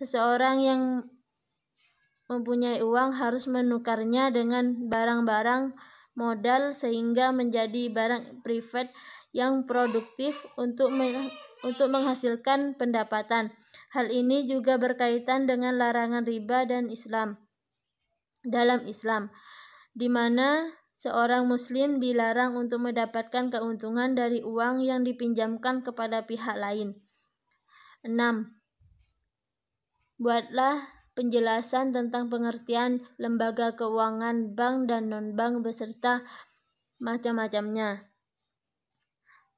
seseorang yang mempunyai uang harus menukarnya dengan barang-barang modal sehingga menjadi barang privat yang produktif untuk menghasilkan pendapatan. Hal ini juga berkaitan dengan larangan riba dalam Islam, di mana seorang muslim dilarang untuk mendapatkan keuntungan dari uang yang dipinjamkan kepada pihak lain. 6. Buatlah penjelasan tentang pengertian lembaga keuangan bank dan non-bank beserta macam-macamnya.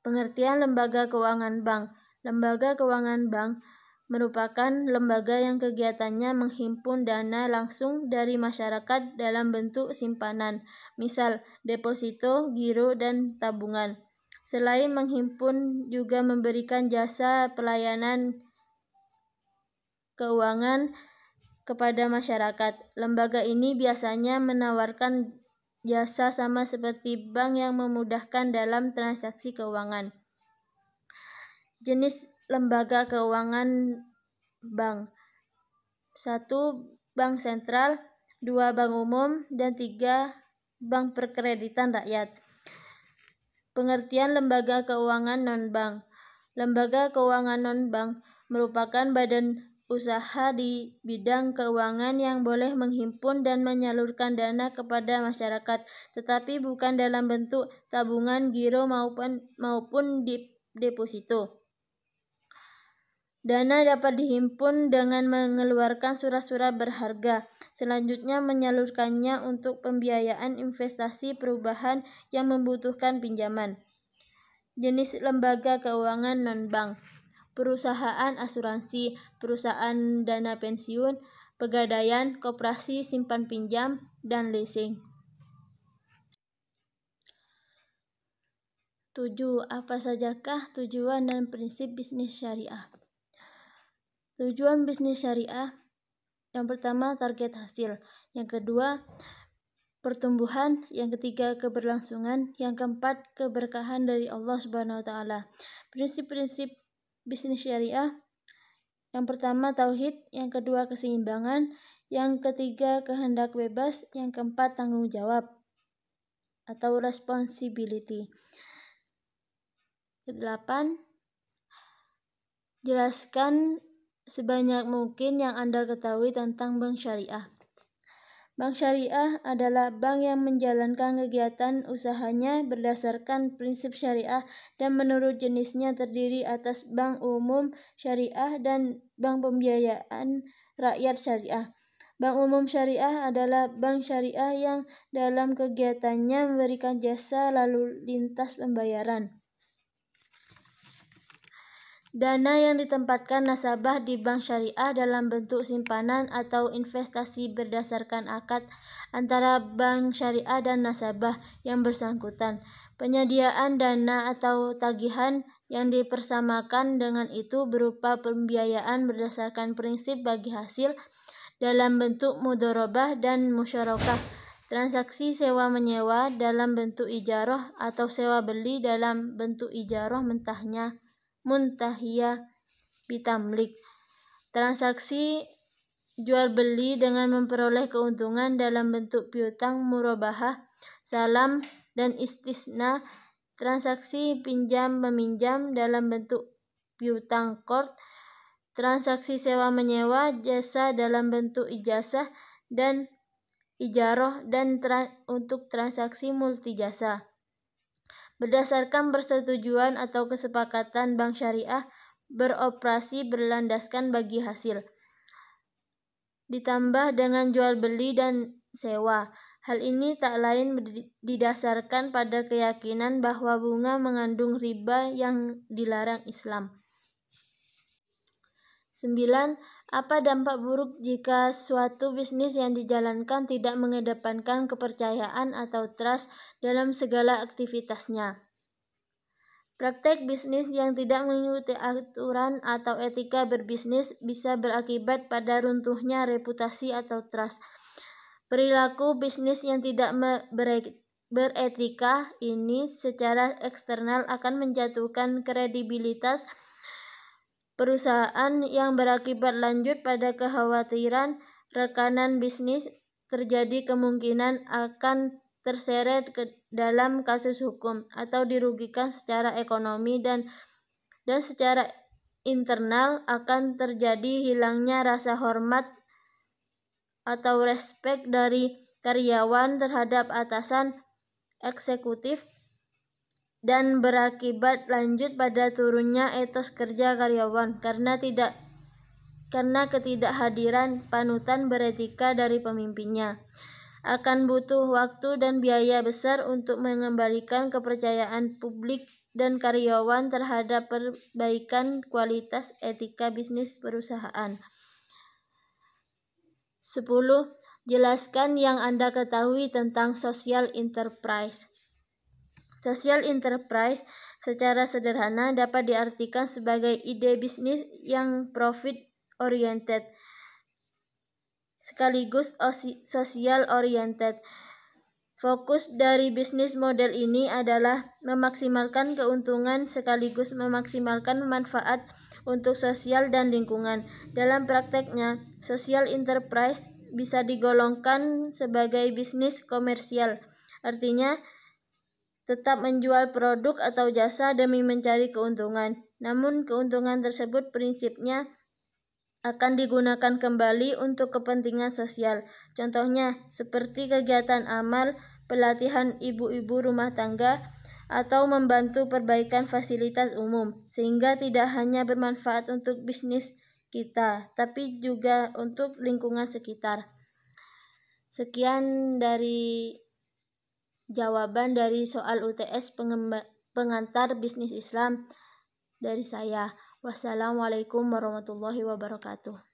Pengertian lembaga keuangan bank. Lembaga keuangan bank merupakan lembaga yang kegiatannya menghimpun dana langsung dari masyarakat dalam bentuk simpanan, misal deposito, giro, dan tabungan. Selain menghimpun, juga memberikan jasa pelayanan keuangan kepada masyarakat. Lembaga ini biasanya menawarkan jasa sama seperti bank yang memudahkan dalam transaksi keuangan. Jenis lembaga keuangan bank. 1. Bank sentral, 2. Bank umum, dan 3. Bank perkreditan rakyat. Pengertian lembaga keuangan non-bank. Lembaga keuangan non-bank merupakan badan usaha di bidang keuangan yang boleh menghimpun dan menyalurkan dana kepada masyarakat, tetapi bukan dalam bentuk tabungan, giro maupun deposito. Dana dapat dihimpun dengan mengeluarkan surat-surat berharga, selanjutnya menyalurkannya untuk pembiayaan investasi perubahan yang membutuhkan pinjaman. Jenis lembaga keuangan non-bank. Perusahaan asuransi, perusahaan dana pensiun, pegadaian, koperasi simpan pinjam, dan leasing. 7. Apa sajakah tujuan dan prinsip bisnis syariah? Tujuan bisnis syariah: yang pertama, target hasil; yang kedua, pertumbuhan; yang ketiga, keberlangsungan; yang keempat, keberkahan dari Allah Subhanahu wa taala. Prinsip-prinsip bisnis syariah: yang pertama, tauhid; yang kedua, keseimbangan; yang ketiga, kehendak bebas; yang keempat, tanggung jawab atau responsibility. 8. Jelaskan sebanyak mungkin yang Anda ketahui tentang bank syariah. Bank syariah adalah bank yang menjalankan kegiatan usahanya berdasarkan prinsip syariah dan menurut jenisnya terdiri atas bank umum syariah dan bank pembiayaan rakyat syariah. Bank umum syariah adalah bank syariah yang dalam kegiatannya memberikan jasa lalu lintas pembayaran. Dana yang ditempatkan nasabah di bank syariah dalam bentuk simpanan atau investasi berdasarkan akad antara bank syariah dan nasabah yang bersangkutan. Penyediaan dana atau tagihan yang dipersamakan dengan itu berupa pembiayaan berdasarkan prinsip bagi hasil dalam bentuk mudharabah dan musyarakah, transaksi sewa-menyewa dalam bentuk ijarah atau sewa-beli dalam bentuk ijarah muntahiyah bitamlik, transaksi jual-beli dengan memperoleh keuntungan dalam bentuk piutang murabahah, salam, dan istisna, transaksi pinjam-meminjam dalam bentuk piutang qard, transaksi sewa-menyewa jasa dalam bentuk ijazah dan ijarah, dan untuk transaksi multijasa. Berdasarkan persetujuan atau kesepakatan, bank syariah beroperasi berlandaskan bagi hasil, ditambah dengan jual beli dan sewa. Hal ini tak lain didasarkan pada keyakinan bahwa bunga mengandung riba yang dilarang Islam. 9. Apa dampak buruk jika suatu bisnis yang dijalankan tidak mengedepankan kepercayaan atau trust dalam segala aktivitasnya? Praktek bisnis yang tidak mengikuti aturan atau etika berbisnis bisa berakibat pada runtuhnya reputasi atau trust. Perilaku bisnis yang tidak beretika ini secara eksternal akan menjatuhkan kredibilitas perusahaan yang berakibat lanjut pada kekhawatiran rekanan bisnis terjadi kemungkinan akan terseret ke dalam kasus hukum atau dirugikan secara ekonomi dan secara internal akan terjadi hilangnya rasa hormat atau respek dari karyawan terhadap atasan eksekutif dan berakibat lanjut pada turunnya etos kerja karyawan karena ketidakhadiran panutan beretika dari pemimpinnya. Akan butuh waktu dan biaya besar untuk mengembalikan kepercayaan publik dan karyawan terhadap perbaikan kualitas etika bisnis perusahaan. 10. Jelaskan yang Anda ketahui tentang social enterprise. Social enterprise secara sederhana dapat diartikan sebagai ide bisnis yang profit-oriented sekaligus social-oriented. Fokus dari bisnis model ini adalah memaksimalkan keuntungan sekaligus memaksimalkan manfaat untuk sosial dan lingkungan. Dalam prakteknya, social enterprise bisa digolongkan sebagai bisnis komersial, artinya tetap menjual produk atau jasa demi mencari keuntungan. Namun keuntungan tersebut prinsipnya akan digunakan kembali untuk kepentingan sosial. Contohnya seperti kegiatan amal, pelatihan ibu-ibu rumah tangga, atau membantu perbaikan fasilitas umum, sehingga tidak hanya bermanfaat untuk bisnis kita, tapi juga untuk lingkungan sekitar. Sekian dari jawaban dari soal UTS pengantar bisnis Islam dari saya. Wassalamualaikum warahmatullahi wabarakatuh.